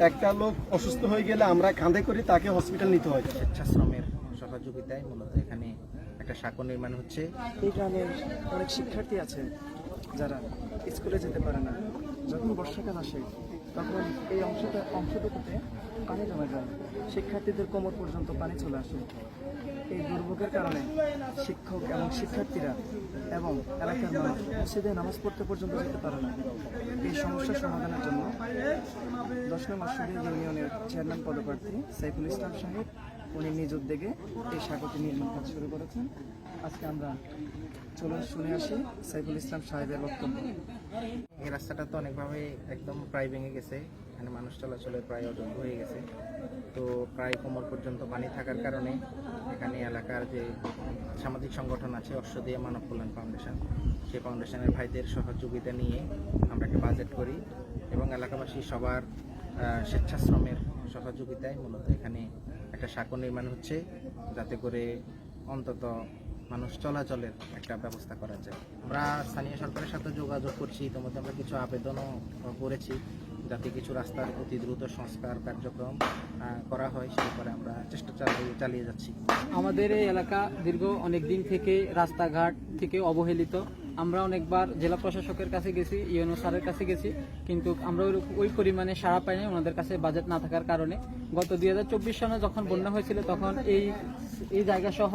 একটা লোক অসুস্থ হয়ে গেলে আমরা কাঁধে করে তাকে হসপিটাল নিতে হয়। স্বেচ্ছাশ্রমের সহযোগিতায় মূলত এখানে একটা সাঁকো নির্মাণ হচ্ছে। এই গ্রামের অনেক শিক্ষার্থী আছে যারা স্কুলে যেতে পারে না। যখন বর্ষাকাল আসে তখন এই অংশটুকুতে পানি জমে যায়, শিক্ষার্থীদের কোমর পর্যন্ত পানি চলে আসে। এই দুর্ভোগের কারণে শিক্ষক এবং শিক্ষার্থীরা এবং এলাকার মানুষ মসজিদে নামাজ পড়তে পর্যন্ত যেতে পারে না। এই সমস্যার সমাধানের জন্য 10 নং মসজিদে ইউনিয়নের চেয়ারম্যান পদপ্রার্থী সাইফুল ইসলাম সাহেব উনি নিজ উদ্যোগে এই সাঁকোটি নির্মাণ কাজ শুরু করেছেন। আজকে আমরা চলুন শুনে আসি সাইফুল ইসলাম সাহেবের বক্তব্য। এই রাস্তাটা তো অনেকভাবে একদম প্রায় ভেঙে গেছে, এখানে মানুষ চলাচলের প্রায় অযোগ্য হয়ে গেছে। তো প্রায় কোমর পর্যন্ত পানি থাকার কারণে এখানে এলাকার যে সামাজিক সংগঠন আছে অশ্বদিয়া মানব কল্যাণ ফাউন্ডেশন, সেই ফাউন্ডেশনের ভাইদের সহযোগিতা নিয়ে আমরা একটা বাজেট করি এবং এলাকাবাসী সবার স্বেচ্ছাশ্রমের সহযোগিতায় মূলত এখানে একটা সাঁকো নির্মাণ হচ্ছে, যাতে করে অন্তত মানুষ চলাচলের একটা ব্যবস্থা করা যায়। আমরা স্থানীয় সরকারের সাথে যোগাযোগ করছি, ইতিমধ্যে আমরা কিছু আবেদনও করেছি যাতে কিছু রাস্তার অতি দ্রুত সংস্কার কার্যক্রম করা হয়, সেই ব্যাপারে আমরা চেষ্টা চালিয়ে যাচ্ছি। আমাদের এই এলাকা দীর্ঘ অনেক দিন থেকে রাস্তাঘাট থেকে অবহেলিত। আমরা অনেকবার জেলা প্রশাসকের কাছে গেছি, ইউএনও স্যারের কাছে গেছি, কিন্তু আমরা ওই পরিমাণে সাড়া পাইনি ওনাদের কাছে বাজেট না থাকার কারণে। গত 2024 সালে যখন বন্যা হয়েছিল তখন এই জায়গা সহ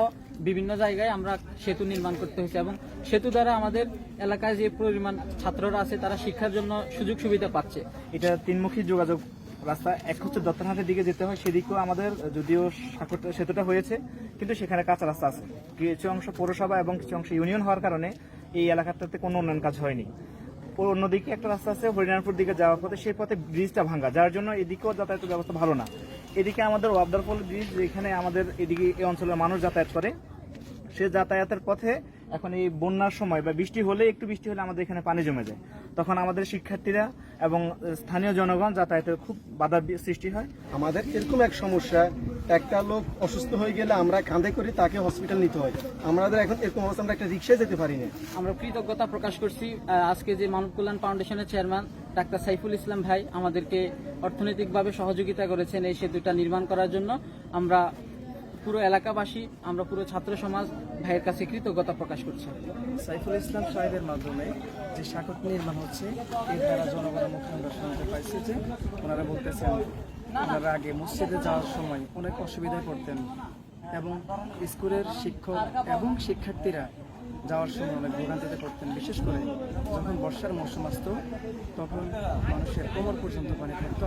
বিভিন্ন জায়গায় আমরা সেতু নির্মাণ করতে হয়েছে এবং সেতু দ্বারা আমাদের এলাকায় যে পরিমাণ ছাত্ররা আছে তারা শিক্ষার জন্য সুযোগ সুবিধা পাচ্ছে। এটা তিনমুখী যোগাযোগ রাস্তা, এক হচ্ছে দত্তরহাটের দিকে যেতে হয়, সেদিকেও আমাদের যদিও সেতুটা হয়েছে কিন্তু সেখানে কাঁচা রাস্তা আছে। কিছু অংশ পৌরসভা এবং কিছু অংশ ইউনিয়ন হওয়ার কারণে এই এলাকাটাতে কোনো উন্নয়ন কাজ হয়নি। অন্যদিকে একটা রাস্তা আছে হরিনারপুর দিকে যাওয়ার পথে, সেই পথে ব্রিজটা ভাঙা, যার জন্য এদিকেও যাতায়াতের ব্যবস্থা ভালো না। এদিকে আমাদের ওয়াবদারফল ব্রিজ, যেখানে আমাদের এদিকে এই অঞ্চলের মানুষ যাতায়াত করে, সে যাতায়াতের পথে এখন এই বন্যার সময় বা বৃষ্টি হলে একটু বৃষ্টি হলে আমাদের এখানে পানি জমে যায়, তখন আমাদের শিক্ষার্থীরা এবং স্থানীয় জনগণ যাতায়াতের খুব বাধা সৃষ্টি হয়। আমাদের এরকম এক সমস্যা, একটা লোক অসুস্থ হয়ে গেলে আমরা কাঁধে করে তাকে হসপিটাল নিতে হয়। আমাদের এখন এরকম অবস্থা, আমরা একটা রিক্সায় যেতে পারি না। আমরা কৃতজ্ঞতা প্রকাশ করছি আজকে যে মানব কল্যাণ ফাউন্ডেশনের চেয়ারম্যান ডাক্তার সাইফুল ইসলাম ভাই আমাদেরকে অর্থনৈতিকভাবে সহযোগিতা করেছেন এই সেতুটা নির্মাণ করার জন্য। আমরা পুরো এলাকাবাসী, আমরা পুরো ছাত্র সমাজ ভাইয়ের কাছে কৃতজ্ঞতা প্রকাশ করছি। সাইফুল ইসলাম সাহেবের মাধ্যমে যে সাঁকো নির্মাণ হচ্ছে, এর দ্বারা জনগণের মুখে আমরা শুনতে পাইছি যে ওনারা বলতেছেন ওনারা আগে মসজিদে যাওয়ার সময় অনেক অসুবিধায় পড়তেন এবং স্কুলের শিক্ষক এবং শিক্ষার্থীরা যাওয়ার সময় অনেক ভোগান্তিতে পড়তেন। বিশেষ করে যখন বর্ষার মৌসুম আসতো তখন মানুষের কোমর পর্যন্ত পানি থাকতো।